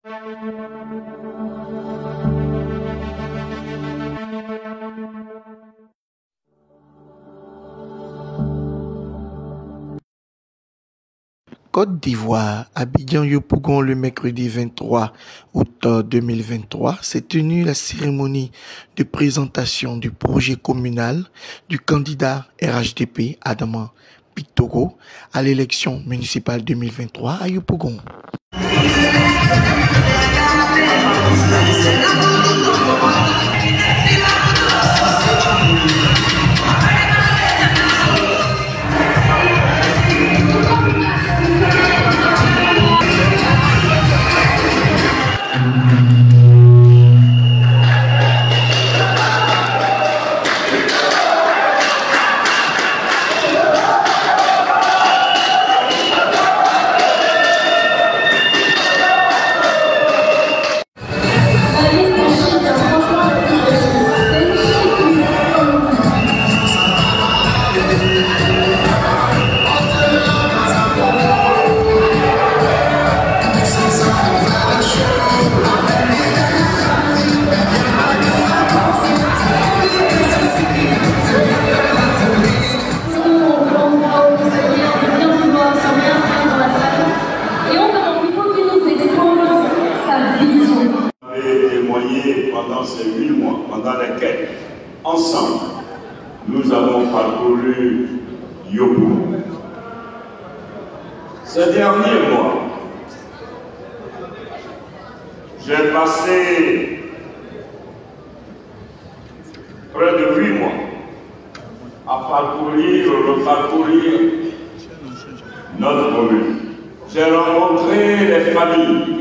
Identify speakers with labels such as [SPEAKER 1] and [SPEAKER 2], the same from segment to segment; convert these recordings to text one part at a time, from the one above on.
[SPEAKER 1] Côte d'Ivoire, Abidjan-Yopougon, le mercredi 23 août 2023, s'est tenue la cérémonie de présentation du projet communal du candidat RHDP Adama Pictogo à l'élection municipale 2023 à Yopougon.
[SPEAKER 2] Pendant ces 8 mois, pendant lesquels, ensemble, nous avons parcouru Yopougon. Ces derniers mois, j'ai passé près de 8 mois à reparcourir notre commune. J'ai rencontré les familles.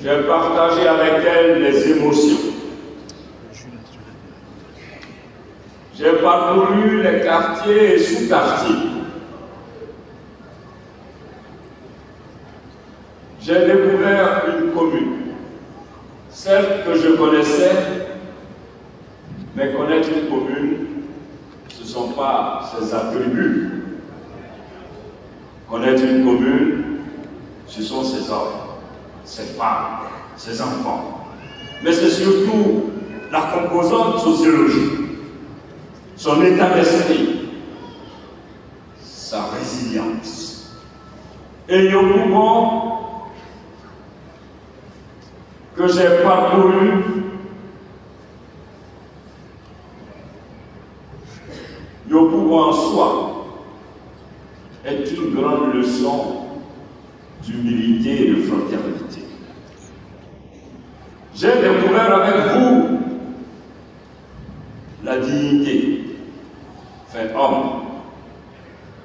[SPEAKER 2] J'ai partagé avec elles les émotions. J'ai parcouru les quartiers et sous-quartiers. J'ai découvert une commune, celle que je connaissais, mais connaître une commune, ce ne sont pas ses attributs. Connaître une commune, ce sont ses hommes, ses femmes, ses enfants. Mais c'est surtout la composante sociologique, son état d'esprit, sa résilience. Et Yopougon, que j'ai parcouru, Yopougon en soi est une grande leçon d'humilité et de fraternité. J'ai découvert avec vous la dignité, fait homme.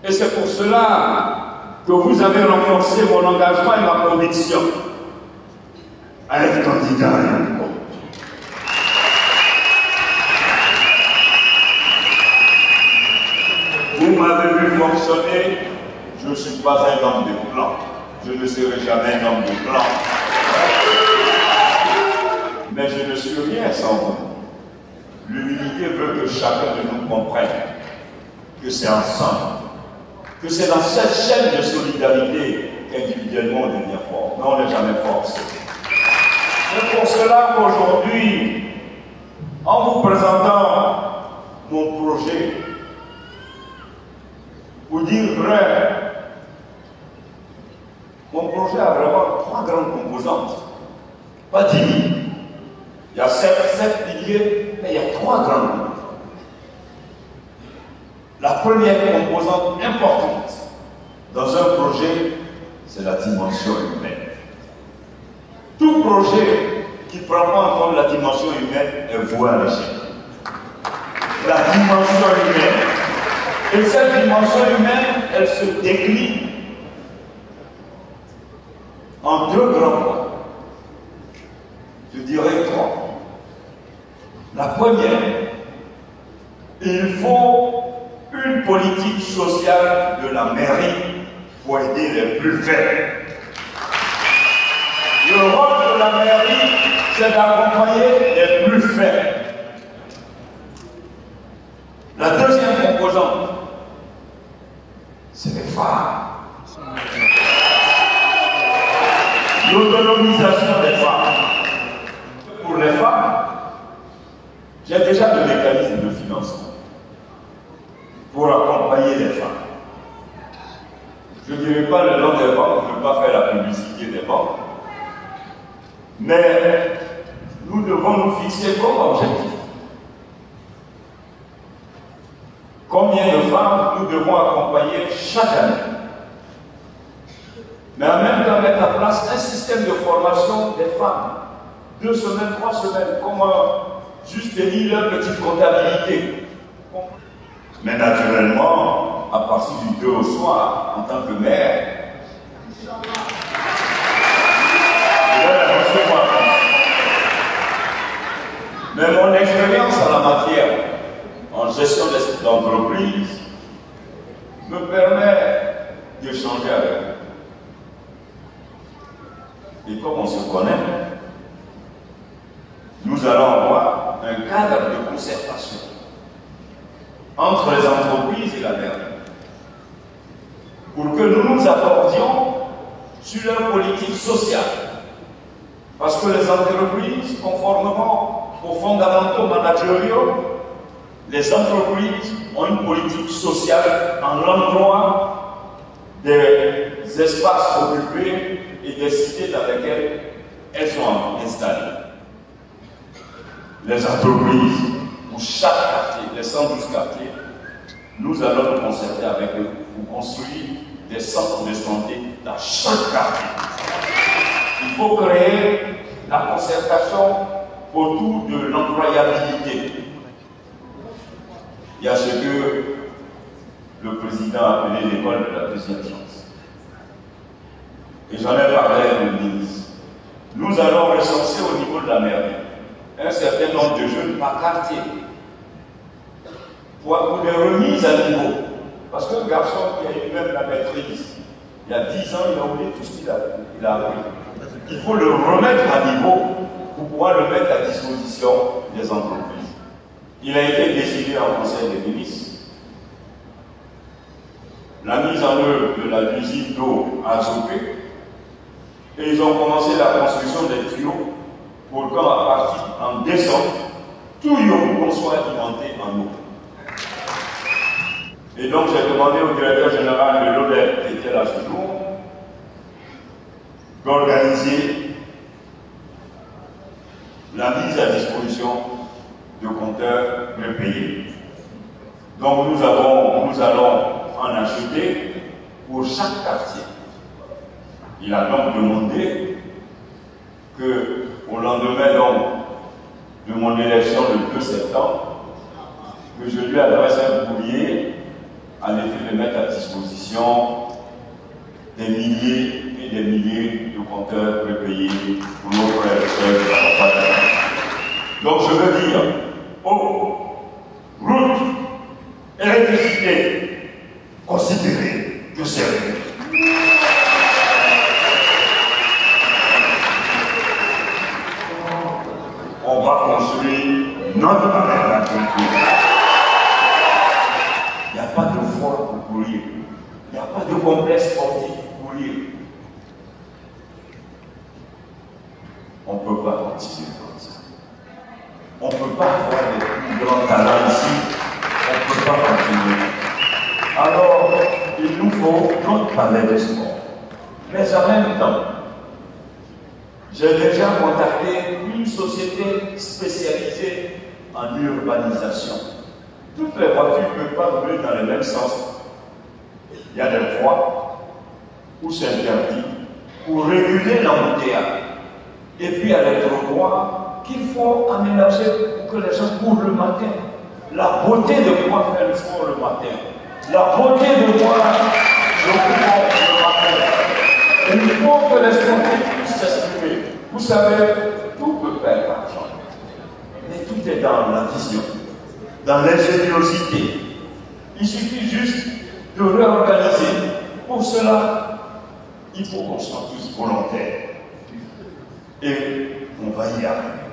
[SPEAKER 2] Et c'est pour cela que vous avez renforcé mon engagement et ma conviction à être candidat à Yopougon. Vous m'avez vu fonctionner, je ne suis pas un homme de plan. Je ne serai jamais un homme de plan. Mais je ne suis rien sans vous. L'humilité veut que chacun de nous comprenne que c'est ensemble, que c'est dans cette chaîne de solidarité qu'individuellement on devient fort. Mais on n'est jamais fort. C'est pour cela qu'aujourd'hui, en vous présentant mon projet, pour dire vrai, mon projet a vraiment 3 grandes composantes. Pas 10 000. Il y a 7 piliers, mais il y a 3 grandes composantes. La première composante importante dans un projet, c'est la dimension humaine. Tout projet qui ne prend pas en compte la dimension humaine est voué à l'échec. La dimension humaine. Et cette dimension humaine, elle se décline en 2 grands points. Je dirais 3. La première, il faut une politique sociale de la mairie pour aider les plus faibles. Le rôle de la mairie, c'est d'accompagner les plus faibles. La deuxième composante, c'est les femmes. l'autonomisation des femmes. Pour les femmes, j'ai déjà le mécanisme de financement pour accompagner les femmes. Je ne dirai pas le nom des banques, je ne veux pas faire la publicité des banques, mais nous devons nous fixer comme objectif. Combien de femmes nous devons accompagner chaque année? Mais en même temps mettre en place un système de formation des femmes. 2 semaines, 3 semaines, comment juste tenir leur petite comptabilité. Mais naturellement, à partir du 2 au soir, en tant que mère, mais mon expérience en la matière, en gestion d'entreprise, me permet d'échanger avec eux. Et comme on se connaît, nous allons avoir un cadre de concertation entre les entreprises et la mairie pour que nous nous accordions sur leur politique sociale. Parce que les entreprises, conformément aux fondamentaux managériaux, les entreprises ont une politique sociale en l'endroit des espaces occupés et des cités dans lesquelles elles sont installées. Les entreprises, pour chaque quartier, les 112 quartiers, nous allons nous concerter avec eux pour construire des centres de santé dans chaque quartier. Il faut créer la concertation autour de l'employabilité. Il y a ce que le président a appelé l'école de la deuxième chance. Et j'en ai parlé avec le ministre. Nous allons recenser au niveau de la mairie un certain nombre de jeunes par quartier pour des remises à niveau. Parce qu'un garçon qui a eu même la maîtrise, il y a 10 ans, il a oublié tout ce qu'il a appris. Il faut le remettre à niveau pour pouvoir le mettre à disposition des entreprises. Il a été décidé en Conseil des ministres la mise en œuvre de l'usine d'eau à Zopé, et ils ont commencé la construction des tuyaux pour qu'à partir en décembre, tout Yopougon soit alimenté en eau. Et donc j'ai demandé au directeur général de l'ODER, qui était là ce jour, d'organiser la mise à disposition de compteurs prépayés. Donc nous allons en acheter pour chaque quartier. Il a donc demandé que, au lendemain donc, de mon élection le 2 septembre, que je lui adresse un courrier à l'effet de mettre à disposition des milliers et des milliers de compteurs prépayés pour nos frères et sœurs de la campagne. Donc je veux dire, eau, route, électricité, considérez que c'est rien. On va construire notre agriculture. Il n'y a pas de voie pour courir. Il n'y a pas de complexe sportif pour courir. On ne peut pas continuer comme ça. On ne peut pas avoir des plus grands talents ici. On ne peut pas continuer. Alors, il nous faut notre palais de sport. Mais en même temps, j'ai déjà contacté une société spécialisée en urbanisation. Toutes les voitures ne peuvent pas rouler dans le même sens. Il y a des voies où c'est interdit pour réguler l'embouteillage. Et puis il y a des trottoirs qu'il faut aménager pour que les gens courent le matin. La beauté de pouvoir faire le sport le matin. La beauté de pouvoir le matin. Et il faut que les sportifs puissent s'exprimer. Vous savez, tout peut perdre l'argent. Mais tout est dans la vision, dans l'ingéniosité. Il suffit juste de réorganiser. Pour cela, il faut qu'on soit tous volontaires. Et on va y arriver.